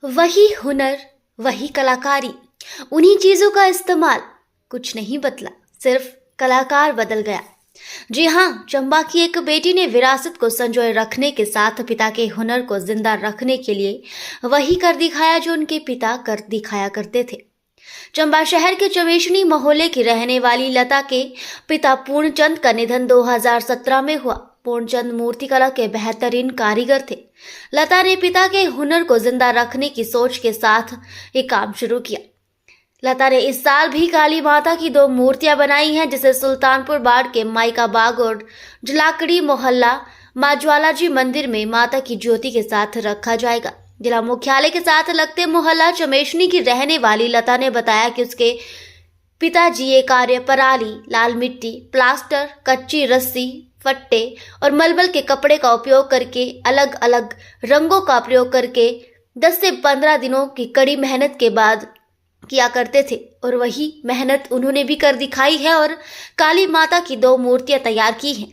वही हुनर, वही कलाकारी, उन्हीं चीजों का इस्तेमाल। कुछ नहीं बदला, सिर्फ कलाकार बदल गया। जी हाँ, चंबा की एक बेटी ने विरासत को संजोए रखने के साथ पिता के हुनर को जिंदा रखने के लिए वही कर दिखाया जो उनके पिता कर दिखाया करते थे। चंबा शहर के चवेशनी मोहल्ले की रहने वाली लता के पिता पूर्णचंद का निधन 2017 में हुआ। पूर्णचंद मूर्तिकला के बेहतरीन कारीगर थे। लता ने पिता के हुनर को जिंदा रखने की सोच के साथ ये काम शुरू किया। लता ने इस साल भी काली माता की 2 मूर्तियां बनाई हैं, जिसे सुल्तानपुर बाड़ के माइका बाग और जलाकड़ी मोहल्ला मां ज्वाला जी मंदिर में माता की ज्योति के साथ रखा जाएगा। जिला मुख्यालय के साथ लगते मोहल्ला चमेशनी की रहने वाली लता ने बताया कि उसके पिताजी ये कार्य पराली, लाल मिट्टी, प्लास्टर, कच्ची रस्सी, फट्टे और मलमल के कपड़े का उपयोग करके अलग अलग रंगों का प्रयोग करके 10 से 15 दिनों की कड़ी मेहनत के बाद किया करते थे और वही मेहनत उन्होंने भी कर दिखाई है और काली माता की 2 मूर्तियां तैयार की हैं।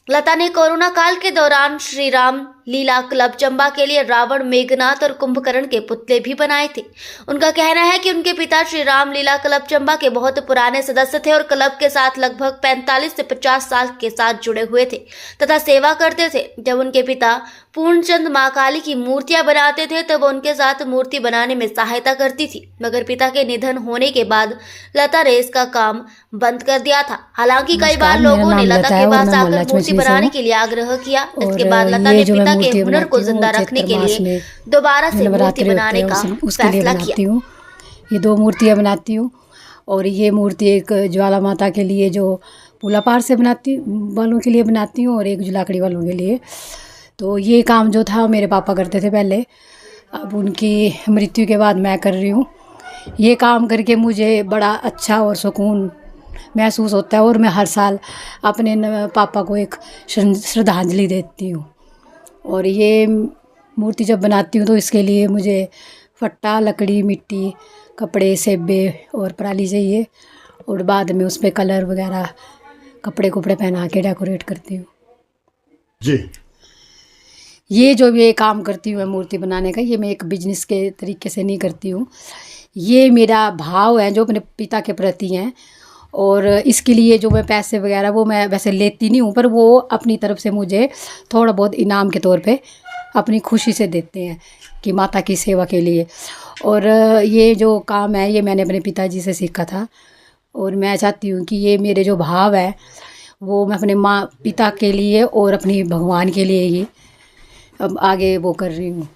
लता ने कोरोना काल के दौरान श्री राम लीला क्लब चंबा के लिए रावण, मेघनाथ और कुंभकर्ण के पुतले भी बनाए थे। उनका कहना है कि उनके पिता श्री राम लीला क्लब चंबा के बहुत पुराने सदस्य थे और क्लब के साथ लगभग 45 से 50 साल के साथ जुड़े हुए थे तथा सेवा करते थे। जब उनके पिता पूर्णचंद मां काली की मूर्तियां बनाते थे तब उनके साथ मूर्ति बनाने में सहायता करती थी, मगर पिता के निधन होने के बाद लता ने इसका काम बंद कर दिया था। हालांकि कई बार लोगों ने लता के पास आकर मूर्ति बनाने के लिए आग्रह किया। इसके बाद लता ने पिता के हुनर को जिंदा रखने के लिए दोबारा से मूर्ति बनाने का फैसला किया। ये 2 मूर्तियां बनाती हूँ और ये मूर्ति एक ज्वाला माता के लिए जो पुलापार से बनाती वालों के लिए बनाती हूँ और एक जुलाकड़ी वालों के लिए। तो ये काम जो था मेरे पापा करते थे पहले, अब उनकी मृत्यु के बाद मैं कर रही हूँ। ये काम करके मुझे बड़ा अच्छा और सुकून महसूस होता है और मैं हर साल अपने पापा को एक श्रद्धांजलि देती हूँ। और ये मूर्ति जब बनाती हूँ तो इसके लिए मुझे फट्टा, लकड़ी, मिट्टी, कपड़े, सेबे और पराली चाहिए और बाद में उस पर कलर वगैरह कपड़े पहना के डेकोरेट करती हूँ जी। ये जो ये काम करती हूँ मैं मूर्ति बनाने का, ये मैं एक बिजनेस के तरीके से नहीं करती हूँ। ये मेरा भाव है जो अपने पिता के प्रति हैं और इसके लिए जो मैं पैसे वगैरह वो मैं वैसे लेती नहीं हूँ, पर वो अपनी तरफ से मुझे थोड़ा बहुत इनाम के तौर पे अपनी खुशी से देते हैं कि माता की सेवा के लिए। और ये जो काम है ये मैंने अपने पिताजी से सीखा था और मैं चाहती हूँ कि ये मेरे जो भाव है वो मैं अपने पिता के लिए और अपनी भगवान के लिए ही अब आगे वो कर रही हूँ।